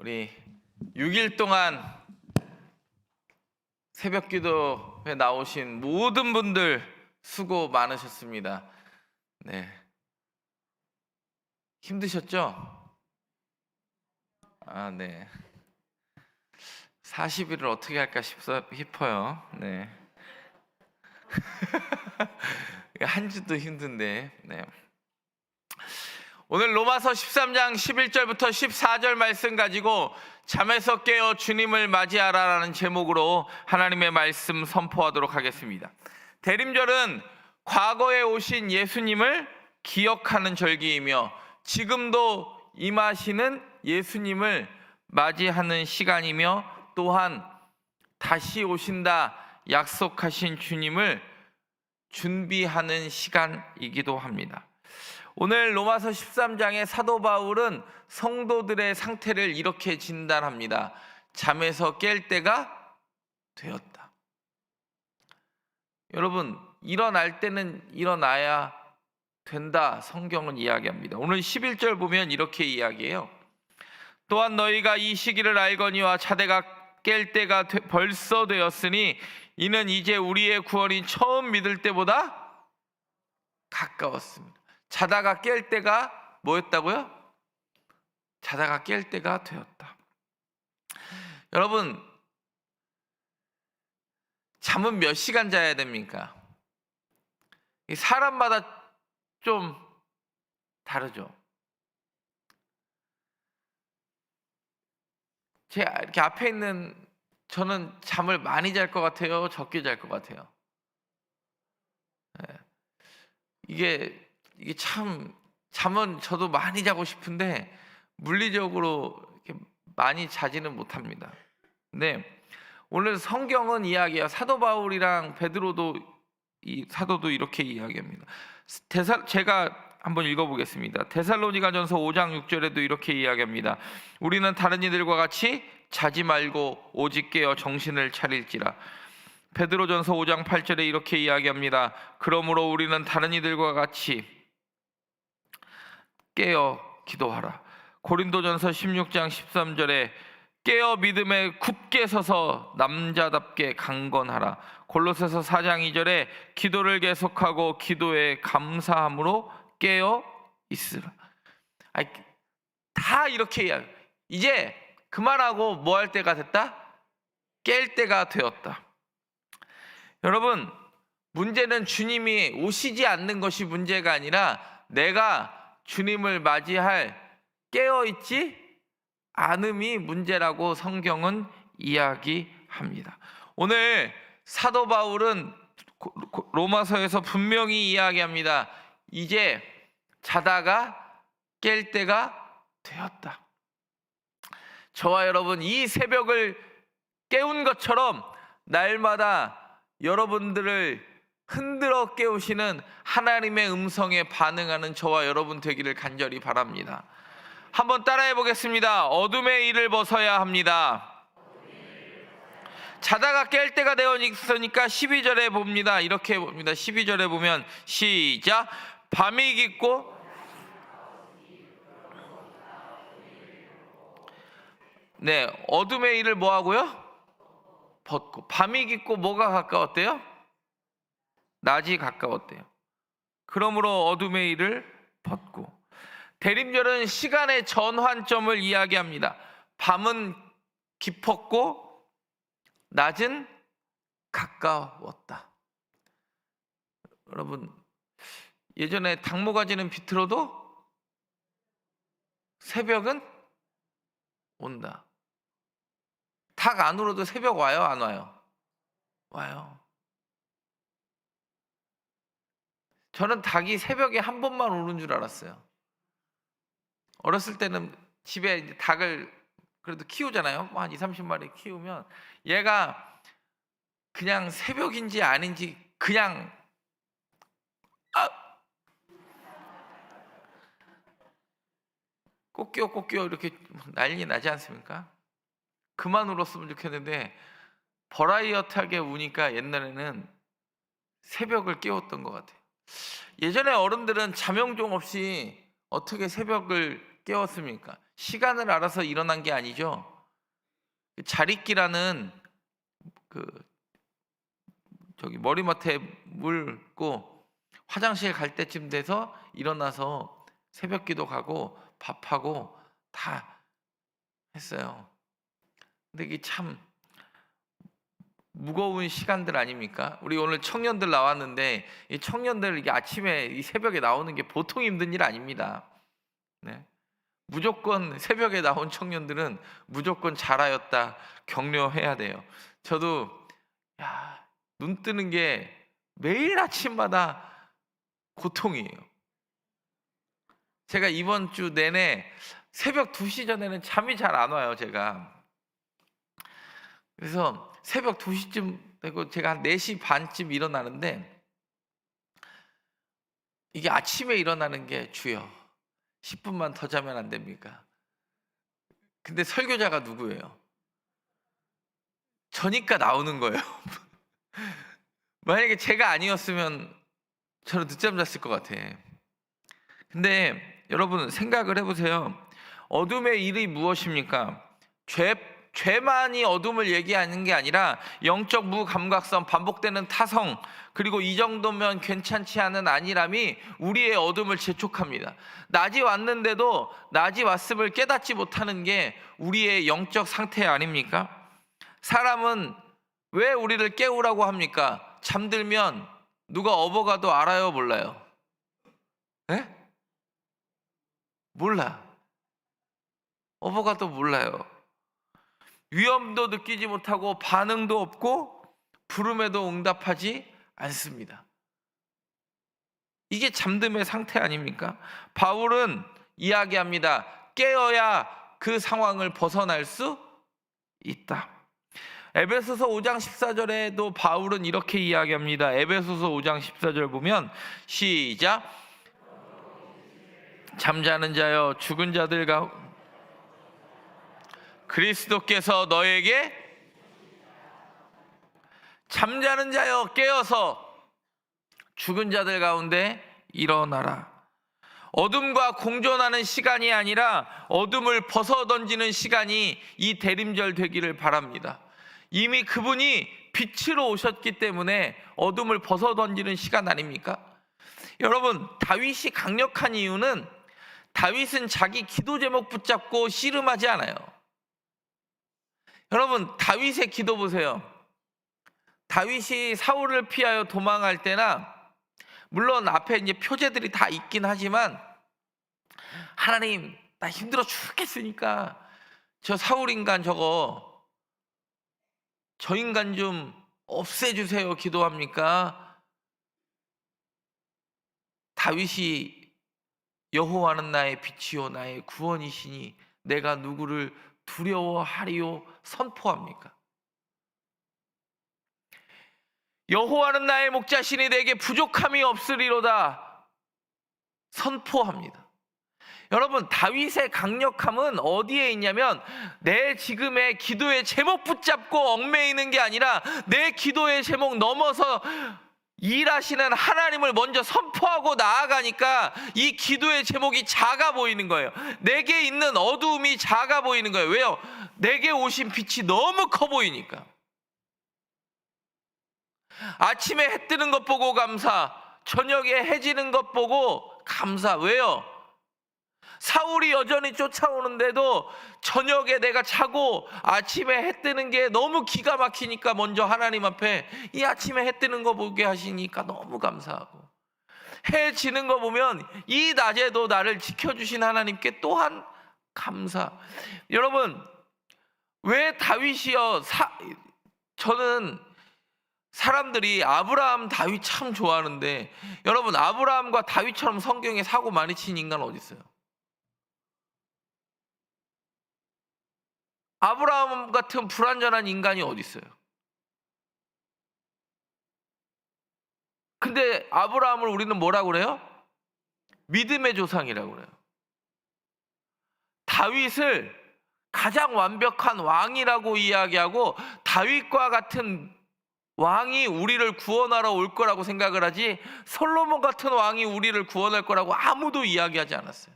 우리 6일 동안 새벽 기도에 나오신 모든 분들 수고 많으셨습니다. 네. 힘드셨죠? 네. 40일을 어떻게 할까 싶어요. 네. 한 주도 힘든데. 네. 오늘 로마서 13장 11절부터 14절 말씀 가지고 잠에서 깨어 주님을 맞이하라라는 제목으로 하나님의 말씀 선포하도록 하겠습니다. 대림절은 과거에 오신 예수님을 기억하는 절기이며 지금도 임하시는 예수님을 맞이하는 시간이며 또한 다시 오신다 약속하신 주님을 준비하는 시간이기도 합니다. 오늘 로마서 13장의 사도 바울은 성도들의 상태를 이렇게 진단합니다. 잠에서 깰 때가 되었다. 여러분, 일어날 때는 일어나야 된다. 성경은 이야기합니다. 오늘 11절 보면 이렇게 이야기해요. 또한 너희가 이 시기를 알거니와 자대가 깰 때가 벌써 되었으니 이는 이제 우리의 구원이 처음 믿을 때보다 가까웠습니다. 자다가 깰 때가 뭐였다고요? 자다가 깰 때가 되었다. 여러분, 잠은 몇 시간 자야 됩니까? 사람마다 좀 다르죠. 제 이렇게 앞에 있는 저는 잠을 많이 잘 것 같아요? 적게 잘 것 같아요? 네. 이게 참 잠은 저도 많이 자고 싶은데 물리적으로 이렇게 많이 자지는 못합니다. 근데 오늘 성경은 이야기해요. 사도 바울이랑 베드로도 이 사도도 이렇게 이야기합니다. 제가 한번 읽어보겠습니다. 데살로니가전서 5장 6절에도 이렇게 이야기합니다. 우리는 다른 이들과 같이 자지 말고 오직 깨어 정신을 차릴지라. 베드로전서 5장 8절에 이렇게 이야기합니다. 그러므로 우리는 다른 이들과 같이 깨어 기도하라. 고린도전서 16장 13절에 깨어 믿음에 굳게 서서 남자답게 강건하라. 골로새서 4장 2절에 기도를 계속하고 기도에 감사함으로 깨어 있으라. 다 이렇게 이야기. 이제 그만하고 뭐 할 때가 됐다? 깰 때가 되었다. 여러분, 문제는 주님이 오시지 않는 것이 문제가 아니라 내가 주님을 맞이할 깨어있지 않음이 문제라고 성경은 이야기합니다. 오늘 사도 바울은 로마서에서 분명히 이야기합니다. 이제 자다가 깰 때가 되었다. 저와 여러분, 이 새벽을 깨운 것처럼 날마다 여러분들을 흔들어 깨우시는 하나님의 음성에 반응하는 저와 여러분 되기를 간절히 바랍니다. 한번 따라해 보겠습니다. 어둠의 일을 벗어야 합니다. 자다가 깰 때가 되어 있으니까 12절에 봅니다. 이렇게 봅니다. 12절에 보면 시작. 밤이 깊고 어둠의 일을 뭐 하고요? 벗고. 밤이 깊고 뭐가 가까웠대요? 낮이 가까웠대요. 그러므로 어둠의 일을 벗고. 대림절은 시간의 전환점을 이야기합니다. 밤은 깊었고 낮은 가까웠다. 여러분, 예전에 닭모가지는 비틀어도 새벽은 온다. 닭 안 울어도 새벽 와요, 안 와요? 와요. 저는 닭이 새벽에 한 번만 우는 줄 알았어요. 어렸을 때는 집에 이제 닭을 그래도 키우잖아요. 한 20-30마리 키우면 얘가 그냥 새벽인지 아닌지 그냥 꼬끼어 이렇게 난리 나지 않습니까? 그만 울었으면 좋겠는데 버라이어티하게 우니까 옛날에는 새벽을 깨웠던 것 같아요. 예전에 어른들은 자명종 없이 어떻게 새벽을 깨웠습니까? 시간을 알아서 일어난 게 아니죠. 자리끼라는 머리맡에 물고 화장실 갈 때쯤 돼서 일어나서 새벽기도 가고 밥하고 다 했어요. 근데 이게 참 무거운 시간들 아닙니까? 우리 오늘 청년들 나왔는데 이 청년들 이게 아침에 이 새벽에 나오는 게 보통 힘든 일 아닙니다. 네. 무조건 새벽에 나온 청년들은 무조건 잘하였다 격려해야 돼요. 저도 눈 뜨는 게 매일 아침마다 고통이에요. 제가 이번 주 내내 새벽 2시 전에는 잠이 잘 안 와요, 제가. 그래서 새벽 2시쯤 되고 제가 한 4시 반쯤 일어나는데 이게 아침에 일어나는 게 주여 10분만 더 자면 안 됩니까? 근데 설교자가 누구예요? 저니까 나오는 거예요. 만약에 제가 아니었으면 저는 늦잠 잤을 것 같아. 근데 여러분 생각을 해보세요. 어둠의 일이 무엇입니까? 죄만이 어둠을 얘기하는 게 아니라 영적 무감각성, 반복되는 타성, 그리고 이 정도면 괜찮지 않은 안일함이 우리의 어둠을 재촉합니다. 낮이 왔는데도 낮이 왔음을 깨닫지 못하는 게 우리의 영적 상태 아닙니까? 사람은 왜 우리를 깨우라고 합니까? 잠들면 누가 업어가도 알아요, 몰라요? 네? 몰라. 업어가도 몰라요. 위험도 느끼지 못하고 반응도 없고 부름에도 응답하지 않습니다. 이게 잠듦의 상태 아닙니까? 바울은 이야기합니다. 깨어야 그 상황을 벗어날 수 있다. 에베소서 5장 14절에도 바울은 이렇게 이야기합니다. 에베소서 5장 14절 보면 시작. 잠자는 자여 죽은 자들 가운데 그리스도께서 너에게 잠자는 자여 깨어서 죽은 자들 가운데 일어나라. 어둠과 공존하는 시간이 아니라 어둠을 벗어던지는 시간이 이 대림절 되기를 바랍니다. 이미 그분이 빛으로 오셨기 때문에 어둠을 벗어던지는 시간 아닙니까? 여러분, 다윗이 강력한 이유는 다윗은 자기 기도 제목 붙잡고 씨름하지 않아요. 여러분, 다윗의 기도 보세요. 다윗이 사울을 피하여 도망할 때나, 물론 앞에 이제 표제들이 다 있긴 하지만, 하나님, 나 힘들어 죽겠으니까 저 사울 인간 저 인간 좀 없애주세요 기도합니까? 다윗이 여호와는 나의 빛이요 나의 구원이시니 내가 누구를 두려워하리요 선포합니까? 여호와는 나의 목자시니 내게 부족함이 없으리로다 선포합니다. 여러분, 다윗의 강력함은 어디에 있냐면 내 지금의 기도의 제목 붙잡고 얽매이는 게 아니라 내 기도의 제목 넘어서 일하시는 하나님을 먼저 선포하고 나아가니까 이 기도의 제목이 작아 보이는 거예요. 내게 있는 어두움이 작아 보이는 거예요. 왜요? 내게 오신 빛이 너무 커 보이니까. 아침에 해 뜨는 것 보고 감사, 저녁에 해 지는 것 보고 감사. 왜요? 사울이 여전히 쫓아오는데도 저녁에 내가 자고 아침에 해 뜨는 게 너무 기가 막히니까 먼저 하나님 앞에 이 아침에 해 뜨는 거 보게 하시니까 너무 감사하고, 해 지는 거 보면 이 낮에도 나를 지켜주신 하나님께 또한 감사. 여러분, 왜 다윗이요? 저는 사람들이 아브라함, 다윗 참 좋아하는데, 여러분, 아브라함과 다윗처럼 성경에 사고 많이 친 인간 어디 있어요? 아브라함 같은 불완전한 인간이 어디 있어요? 근데 아브라함을 우리는 뭐라고 그래요? 믿음의 조상이라고 그래요. 다윗을 가장 완벽한 왕이라고 이야기하고, 다윗과 같은 왕이 우리를 구원하러 올 거라고 생각을 하지, 솔로몬 같은 왕이 우리를 구원할 거라고 아무도 이야기하지 않았어요.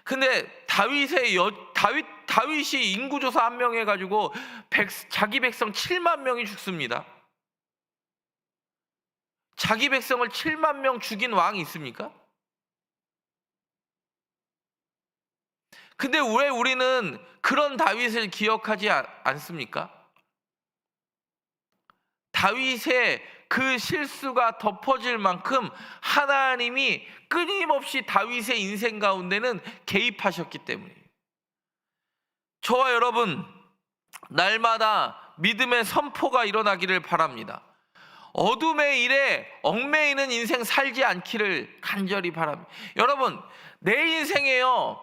근데 다윗이 인구조사 한 명 해가지고 자기 백성 7만 명이 죽습니다. 자기 백성을 7만 명 죽인 왕이 있습니까? 근데 왜 우리는 그런 다윗을 기억하지 않습니까? 다윗의 그 실수가 덮어질 만큼 하나님이 끊임없이 다윗의 인생 가운데는 개입하셨기 때문이에요. 저와 여러분, 날마다 믿음의 선포가 일어나기를 바랍니다. 어둠의 일에 얽매이는 인생 살지 않기를 간절히 바랍니다. 여러분, 내 인생에요,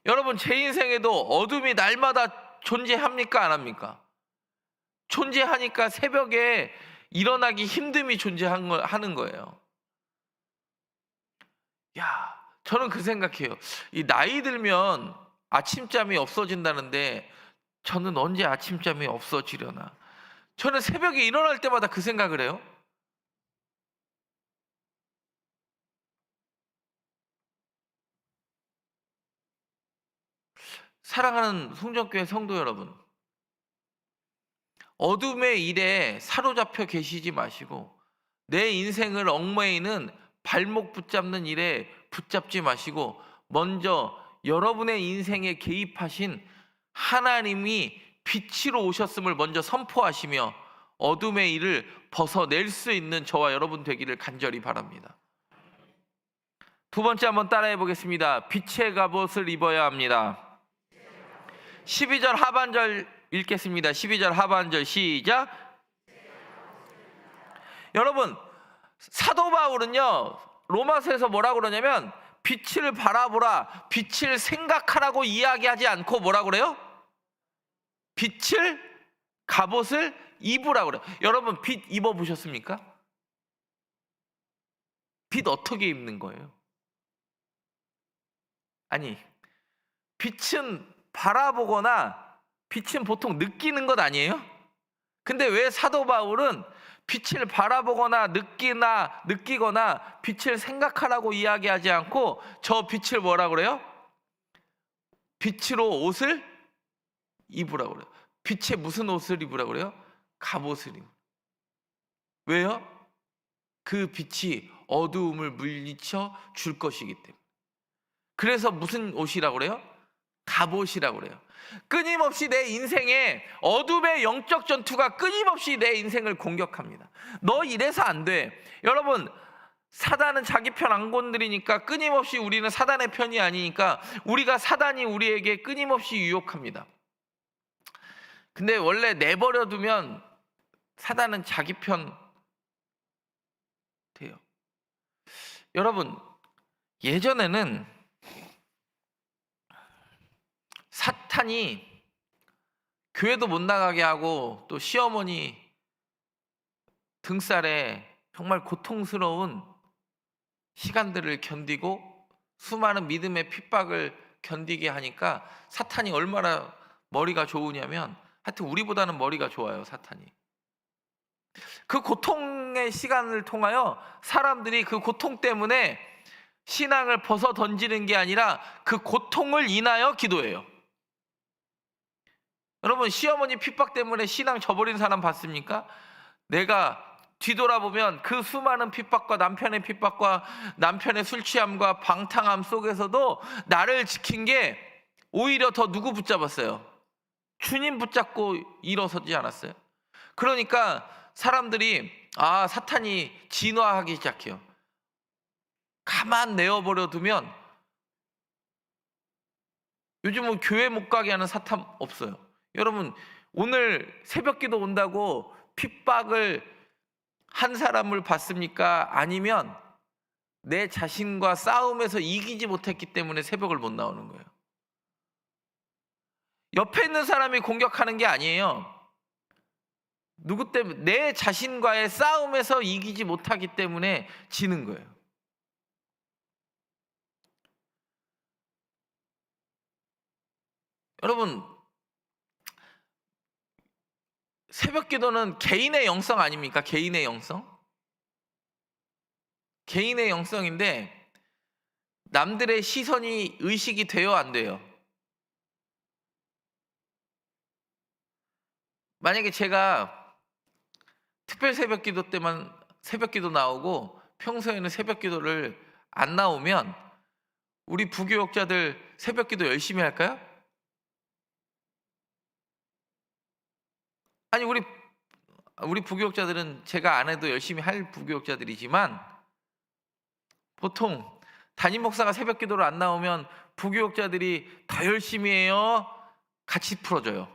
여러분 제 인생에도 어둠이 날마다 존재합니까? 안 합니까? 존재하니까 새벽에 일어나기 힘듦이 존재하는 거예요. 야, 저는 그 생각해요. 이 나이 들면 아침잠이 없어진다는데 저는 언제 아침잠이 없어지려나? 저는 새벽에 일어날 때마다 그 생각을 해요. 사랑하는 송정교회 성도 여러분, 어둠의 일에 사로잡혀 계시지 마시고 내 인생을 얽매이는 발목 붙잡는 일에 붙잡지 마시고 먼저 여러분의 인생에 개입하신 하나님이 빛으로 오셨음을 먼저 선포하시며 어둠의 일을 벗어낼 수 있는 저와 여러분 되기를 간절히 바랍니다. 두 번째 한번 따라해 보겠습니다. 빛의 갑옷을 입어야 합니다. 12절 하반절 읽겠습니다. 12절 하반절 시작. 여러분, 사도 바울은요 로마서에서 뭐라고 그러냐면 빛을 바라보라, 빛을 생각하라고 이야기하지 않고 뭐라고 그래요? 빛을, 갑옷을 입으라고 그래요. 여러분, 빛 입어보셨습니까? 빛 어떻게 입는 거예요? 아니, 빛은 바라보거나 빛은 보통 느끼는 것 아니에요? 근데 왜 사도 바울은 빛을 바라보거나 느끼거나 빛을 생각하라고 이야기하지 않고 저 빛을 뭐라 그래요? 빛으로 옷을 입으라고 그래요. 빛에 무슨 옷을 입으라고 그래요? 갑옷을 입으라고. 왜요? 그 빛이 어두움을 물리쳐 줄 것이기 때문에. 그래서 무슨 옷이라고 그래요? 갑옷이라고 그래요. 끊임없이 내 인생에 어둠의 영적 전투가 끊임없이 내 인생을 공격합니다. 너 이래서 안 돼. 여러분, 사단은 자기 편 안 건드리니까 끊임없이 우리는 사단의 편이 아니니까 우리가 사단이 우리에게 끊임없이 유혹합니다. 근데 원래 내버려 두면 사단은 자기 편 돼요. 여러분, 예전에는 사탄이 교회도 못 나가게 하고 또 시어머니 등살에 정말 고통스러운 시간들을 견디고 수많은 믿음의 핍박을 견디게 하니까 사탄이 얼마나 머리가 좋으냐면, 하여튼 우리보다는 머리가 좋아요, 사탄이. 그 고통의 시간을 통하여 사람들이 그 고통 때문에 신앙을 벗어 던지는 게 아니라 그 고통을 인하여 기도해요. 여러분, 시어머니 핍박 때문에 신앙 저버린 사람 봤습니까? 내가 뒤돌아보면 그 수많은 핍박과 남편의 핍박과 남편의 술 취함과 방탕함 속에서도 나를 지킨 게 오히려 더 누구 붙잡았어요? 주님 붙잡고 일어서지 않았어요? 그러니까 사람들이 사탄이 진화하기 시작해요. 가만 내어버려 두면 요즘은 교회 못 가게 하는 사탄 없어요. 여러분, 오늘 새벽기도 온다고 핍박을 한 사람을 봤습니까? 아니면 내 자신과 싸움에서 이기지 못했기 때문에 새벽을 못 나오는 거예요. 옆에 있는 사람이 공격하는 게 아니에요. 누구 때문에? 내 자신과의 싸움에서 이기지 못하기 때문에 지는 거예요. 여러분, 새벽 기도는 개인의 영성 아닙니까? 개인의 영성? 개인의 영성인데 남들의 시선이 의식이 돼요, 안 돼요? 만약에 제가 특별 새벽기도 때만 새벽기도 나오고 평소에는 새벽기도를 안 나오면 우리 부교역자들 새벽기도 열심히 할까요? 아니, 우리 부교역자들은 제가 안 해도 열심히 할 부교역자들이지만 보통 담임 목사가 새벽기도를 안 나오면 부교역자들이 더 열심히 해요, 같이 풀어줘요.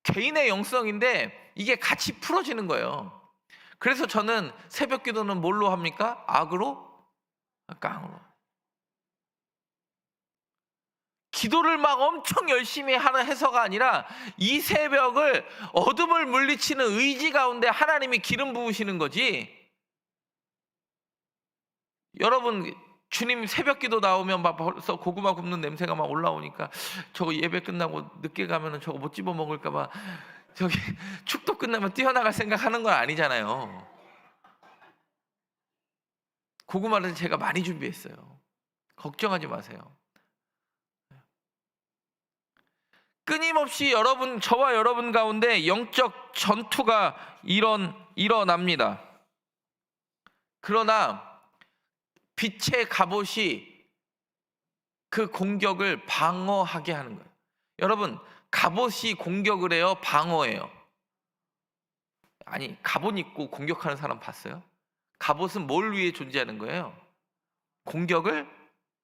개인의 영성인데 이게 같이 풀어지는 거예요. 그래서 저는 새벽기도는 뭘로 합니까? 악으로? 깡으로. 기도를 막 엄청 열심히 해서가 아니라 이 새벽을 어둠을 물리치는 의지 가운데 하나님이 기름 부으시는 거지. 여러분, 주님 새벽기도 나오면 막 벌써 고구마 굽는 냄새가 막 올라오니까 저거 예배 끝나고 늦게 가면은 저거 못 집어 먹을까 봐 저기 축도 끝나면 뛰어나갈 생각하는 건 아니잖아요. 고구마를 제가 많이 준비했어요. 걱정하지 마세요. 끊임없이 저와 여러분 가운데 영적 전투가 일어납니다. 그러나 빛의 갑옷이 그 공격을 방어하게 하는 거예요. 여러분, 갑옷이 공격을 해요, 방어해요? 아니, 갑옷 입고 공격하는 사람 봤어요? 갑옷은 뭘 위해 존재하는 거예요? 공격을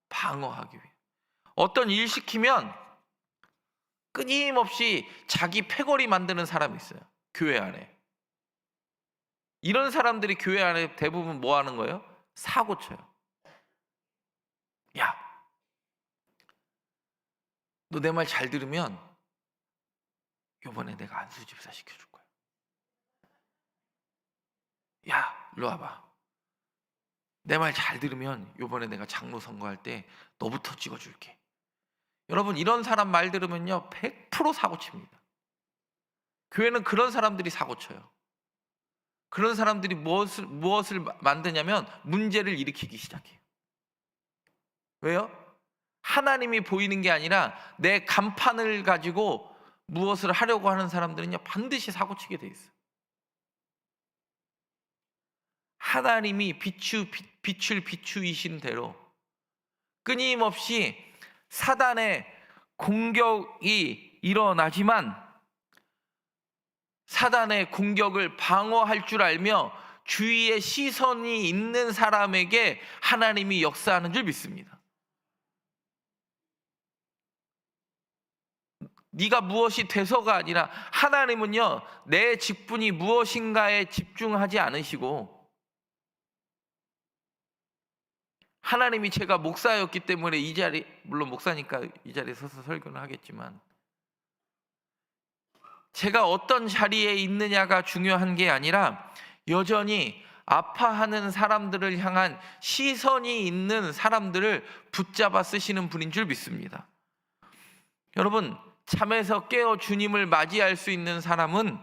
방어하기 위해. 어떤 일 시키면 끊임없이 자기 패거리 만드는 사람이 있어요, 교회 안에. 이런 사람들이 교회 안에 대부분 뭐 하는 거예요? 사고 쳐요. 야, 너 내 말 잘 들으면 이번에 내가 안수 집사 시켜줄 거야. 야, 일로 와봐. 내 말 잘 들으면 이번에 내가 장로 선거할 때 너부터 찍어줄게. 여러분, 이런 사람 말 들으면요 100% 사고 칩니다. 교회는 그런 사람들이 사고 쳐요. 그런 사람들이 무엇을 만드냐면 문제를 일으키기 시작해요. 왜요? 하나님이 보이는 게 아니라 내 간판을 가지고 무엇을 하려고 하는 사람들은요 반드시 사고 치게 돼 있어요. 하나님이 빛을 비추이신 대로 끊임없이 사단의 공격이 일어나지만 사단의 공격을 방어할 줄 알며 주위에 시선이 있는 사람에게 하나님이 역사하는 줄 믿습니다. 네가 무엇이 돼서가 아니라 하나님은요 내 직분이 무엇인가에 집중하지 않으시고, 하나님이 제가 목사였기 때문에 이 자리, 물론 목사니까 이 자리에 서서 설교는 하겠지만 제가 어떤 자리에 있느냐가 중요한 게 아니라 여전히 아파하는 사람들을 향한 시선이 있는 사람들을 붙잡아 쓰시는 분인 줄 믿습니다. 여러분, 잠에서 깨어 주님을 맞이할 수 있는 사람은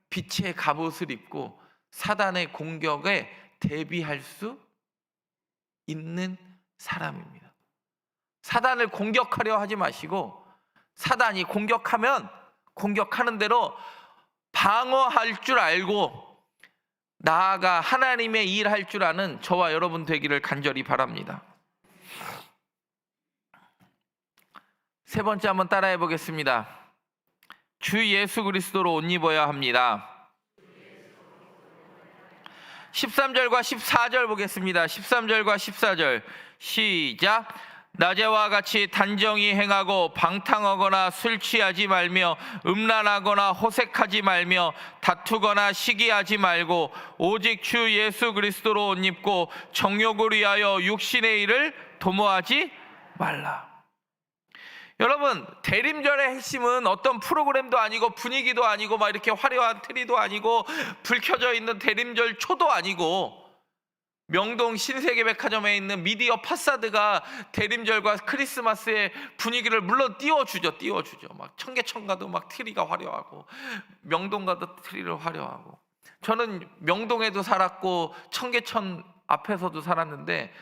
빛의 갑옷을 입고 사단의 공격에 대비할 수 있는 사람입니다. 사단을 공격하려 하지 마시고 사단이 공격하면 공격하는 대로 방어할 줄 알고 나아가 하나님의 일 할 줄 아는 저와 여러분 되기를 간절히 바랍니다. 세 번째 한번 따라해 보겠습니다. 주 예수 그리스도로 옷 입어야 합니다. 13절과 14절 보겠습니다. 13절과 14절 시작. 낮에와 같이 단정히 행하고 방탕하거나 술 취하지 말며 음란하거나 호색하지 말며 다투거나 시기하지 말고 오직 주 예수 그리스도로 옷 입고 정욕을 위하여 육신의 일을 도모하지 말라. 여러분, 대림절의 핵심은 어떤 프로그램도 아니고 분위기도 아니고 막 이렇게 화려한 트리도 아니고 불 켜져 있는 대림절 초도 아니고 명동 신세계백화점에 있는 미디어 파사드가 대림절과 크리스마스의 분위기를 물론 띄워주죠. 막 청계천가도 막 트리가 화려하고, 명동가도 트리를 화려하고. 저는 명동에도 살았고 청계천 앞에서도 살았는데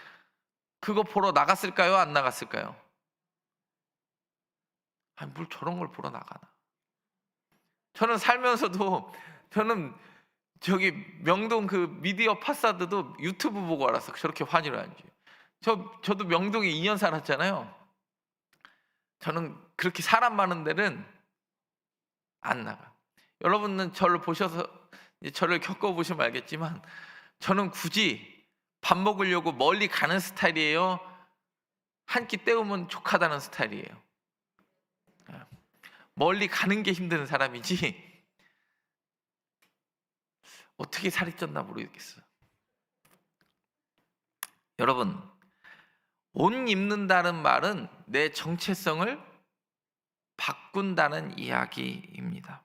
그거 보러 나갔을까요? 안 나갔을까요? 아니, 뭘 저런 걸 보러 나가나. 저는 살면서도 저는 저기 명동 그 미디어 파사드도 유튜브 보고 알았어. 저렇게 환희를 하는지. 저도 명동에 2년 살았잖아요. 저는 그렇게 사람 많은 데는 안 나가. 여러분은 저를 보셔서 저를 겪어보시면 알겠지만 저는 굳이 밥 먹으려고 멀리 가는 스타일이에요? 한 끼 때우면 족하다는 스타일이에요? 멀리 가는 게 힘든 사람이지 어떻게 살이 쪘나 모르겠어요. 여러분, 옷 입는다는 말은 내 정체성을 바꾼다는 이야기입니다.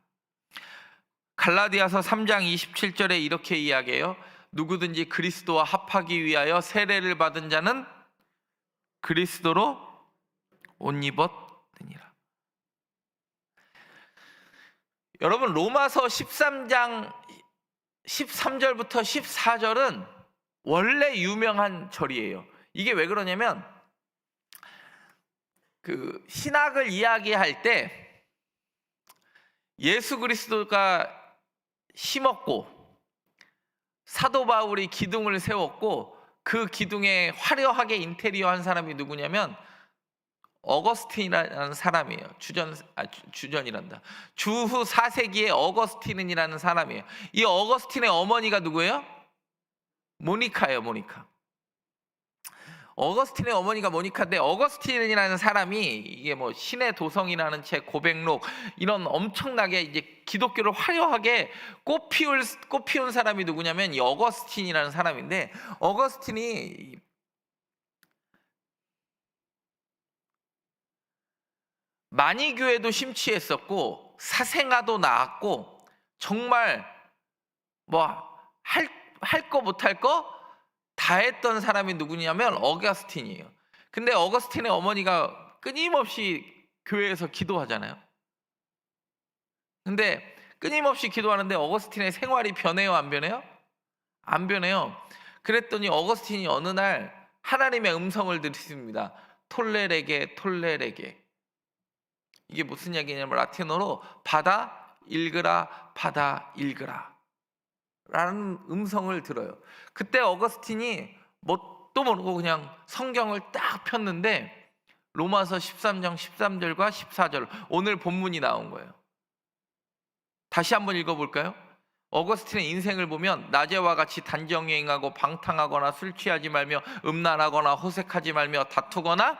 갈라디아서 3장 27절에 이렇게 이야기해요. 누구든지 그리스도와 합하기 위하여 세례를 받은 자는 그리스도로 옷 입었느니라. 여러분, 로마서 13장 13절부터 14절은 원래 유명한 절이에요. 이게 왜 그러냐면 그 신학을 이야기할 때 예수 그리스도가 심었고 사도 바울이 기둥을 세웠고 그 기둥에 화려하게 인테리어 한 사람이 누구냐면 어거스틴이라는 사람이에요. 주전이란다. 주후 4세기의 어거스틴이라는 사람이에요. 이 어거스틴의 어머니가 누구예요? 모니카예요. 모니카. 어거스틴의 어머니가 모니카인데, 어거스틴이라는 사람이 이게 뭐 신의 도성이라는 책, 고백록, 이런 엄청나게 이제 기독교를 화려하게 꽃피운 사람이 누구냐면 이 어거스틴이라는 사람인데, 어거스틴이 만이교회도 심취했었고 사생아도 낳았고 정말 뭐 할 거 못할 거 다 했던 사람이 누구냐면 어거스틴이에요. 근데 어거스틴의 어머니가 끊임없이 교회에서 기도하잖아요. 근데 끊임없이 기도하는데 어거스틴의 생활이 변해요, 안 변해요? 안 변해요. 그랬더니 어거스틴이 어느 날 하나님의 음성을 들었습니다. 톨레레게 톨레레게. 이게 무슨 이야기냐면 라틴어로 받아 읽으라, 받아 읽으라 라는 음성을 들어요. 그때 어거스틴이 뭣도 모르고 그냥 성경을 딱 폈는데 로마서 13장 13절과 14절, 오늘 본문이 나온 거예요. 다시 한번 읽어볼까요? 어거스틴의 인생을 보면 낮에와 같이 단정행하고 방탕하거나 술 취하지 말며 음란하거나 호색하지 말며 다투거나,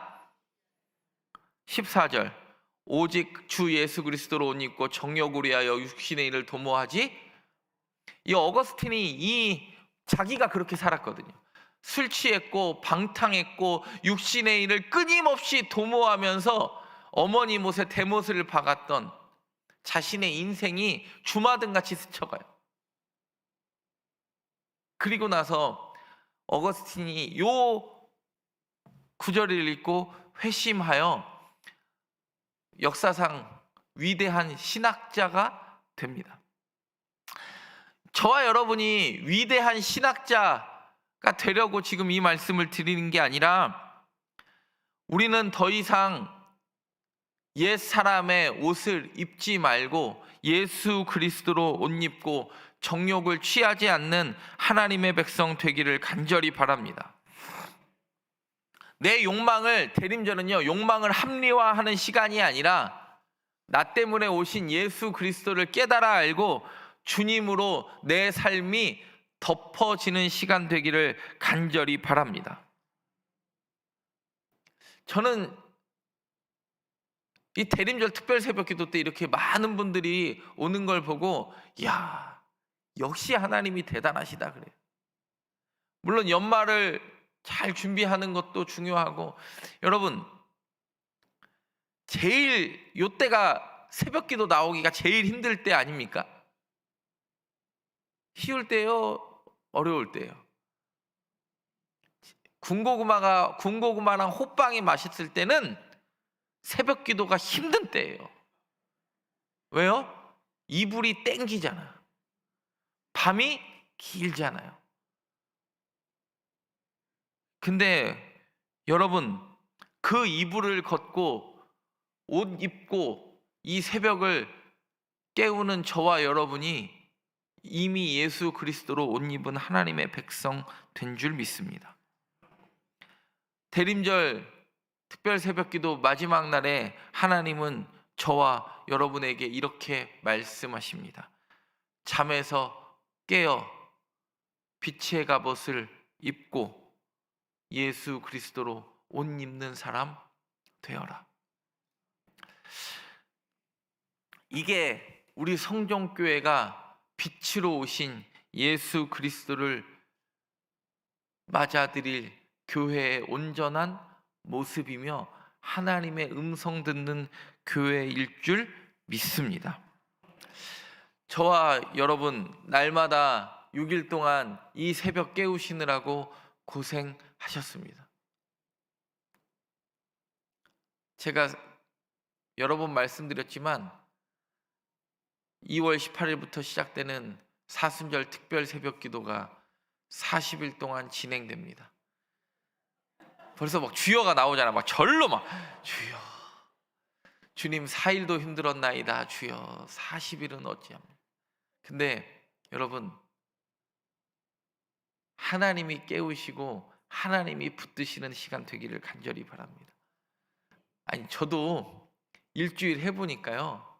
14절, 오직 주 예수 그리스도로 옷 입고 정욕을 위하여 육신의 일을 도모하지. 이 어거스틴이 자기가 그렇게 살았거든요. 술 취했고 방탕했고 육신의 일을 끊임없이 도모하면서 어머니 못에 대못을 박았던 자신의 인생이 주마등같이 스쳐가요. 그리고 나서 어거스틴이 요 구절을 읽고 회심하여 역사상 위대한 신학자가 됩니다. 저와 여러분이 위대한 신학자가 되려고 지금 이 말씀을 드리는 게 아니라, 우리는 더 이상 옛 사람의 옷을 입지 말고 예수 그리스도로 옷 입고 정욕을 취하지 않는 하나님의 백성 되기를 간절히 바랍니다. 내 욕망을, 대림절은요, 욕망을 합리화하는 시간이 아니라 나 때문에 오신 예수 그리스도를 깨달아 알고 주님으로 내 삶이 덮어지는 시간 되기를 간절히 바랍니다. 저는 이 대림절 특별 새벽기도 때 이렇게 많은 분들이 오는 걸 보고, 야, 역시 하나님이 대단하시다 그래요. 물론 연말을 잘 준비하는 것도 중요하고, 여러분 제일 요때가 새벽기도 나오기가 제일 힘들 때 아닙니까? 쉬울 때요, 어려울 때요? 군고구마랑 호빵이 맛있을 때는 새벽 기도가 힘든 때예요. 왜요? 이불이 땡기잖아. 밤이 길잖아요. 근데 여러분, 그 이불을 걷고 옷 입고 이 새벽을 깨우는 저와 여러분이 이미 예수 그리스도로 옷 입은 하나님의 백성 된 줄 믿습니다. 대림절 특별 새벽기도 마지막 날에 하나님은 저와 여러분에게 이렇게 말씀하십니다. 잠에서 깨어 빛의 갑옷을 입고 예수 그리스도로 옷 입는 사람 되어라. 이게 우리 성종교회가 빛으로 오신 예수 그리스도를 맞아들일 교회의 온전한 모습이며 하나님의 음성 듣는 교회일 줄 믿습니다. 저와 여러분 날마다 6일 동안 이 새벽 깨우시느라고 고생하셨습니다. 제가 여러 번 말씀드렸지만 2월 18일부터 시작되는 사순절 특별 새벽 기도가 40일 동안 진행됩니다. 벌써 막 주여가 나오잖아. 막 절로 막 주여 주님 4일도 힘들었나이다. 주여 40일은 어찌합니까? 근데 여러분 하나님이 깨우시고 하나님이 붙드시는 시간 되기를 간절히 바랍니다. 아니 저도 일주일 해보니까요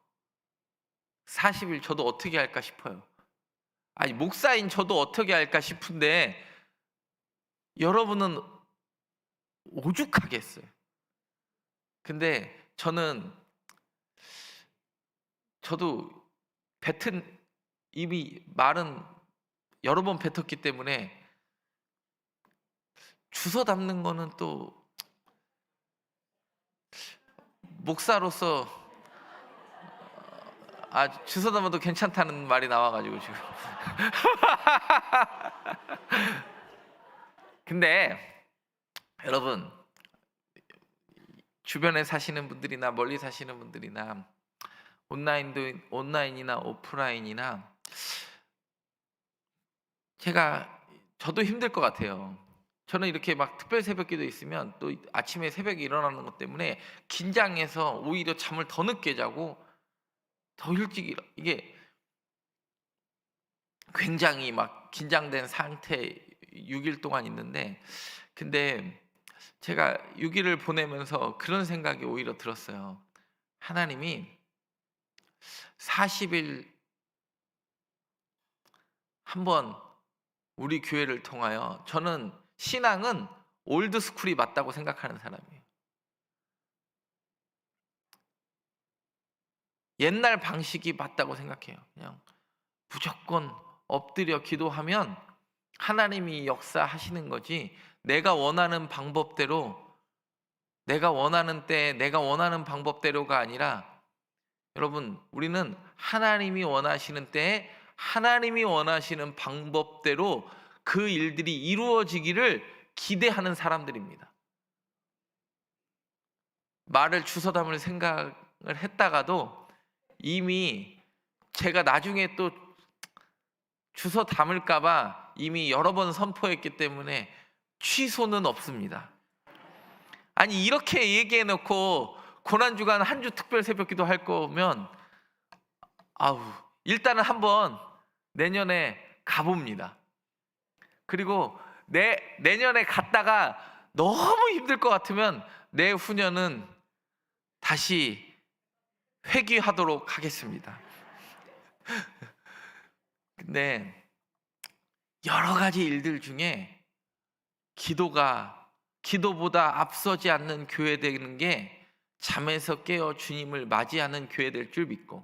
40일 저도 어떻게 할까 싶어요. 아니 목사인 저도 어떻게 할까 싶은데 여러분은 오죽하겠어요. 근데 저도 이미 말은 여러 번 뱉었기 때문에 주워 담는 거는 또 목사로서 주워 담아도 괜찮다는 말이 나와가지고 지금 근데 여러분 주변에 사시는 분들이나 멀리 사시는 분들이나 온라인이나 오프라인이나 저도 힘들 것 같아요. 저는 이렇게 막 특별 새벽기도 있으면 또 아침에 새벽에 일어나는 것 때문에 긴장해서 오히려 잠을 더 늦게 자고 더 일찍 이게 굉장히 막 긴장된 상태 6일 동안 있는데 근데 제가 6일을 보내면서 그런 생각이 오히려 들었어요. 하나님이 40일 한번 우리 교회를 통하여 저는 신앙은 올드스쿨이 맞다고 생각하는 사람이에요. 옛날 방식이 맞다고 생각해요. 그냥 무조건 엎드려 기도하면 하나님이 역사하시는 거지 내가 원하는 방법대로 내가 원하는 때 내가 원하는 방법대로가 아니라 여러분 우리는 하나님이 원하시는 때에 하나님이 원하시는 방법대로 그 일들이 이루어지기를 기대하는 사람들입니다. 말을 주워 담을 생각을 했다가도 이미 제가 나중에 또 주워 담을까봐 이미 여러 번 선포했기 때문에 취소는 없습니다. 아니 이렇게 얘기해놓고 고난주간 한 주 특별 새벽기도 할 거면 일단은 한번 내년에 가봅니다. 그리고 내년에 갔다가 너무 힘들 것 같으면 내후년은 다시 회귀하도록 하겠습니다. 근데 여러 가지 일들 중에 기도보다 앞서지 않는 교회 되는 게 잠에서 깨어 주님을 맞이하는 교회 될 줄 믿고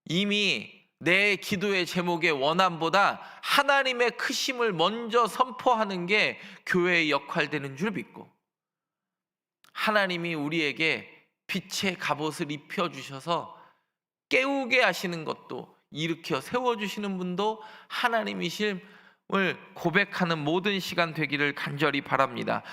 이미 내 기도의 제목의 원함보다 하나님의 크심을 먼저 선포하는 게 교회의 역할 되는 줄 믿고 하나님이 우리에게 빛의 갑옷을 입혀주셔서 깨우게 하시는 것도 일으켜 세워주시는 분도 하나님이실 고백하는 모든 시간 되기를 간절히 바랍니다.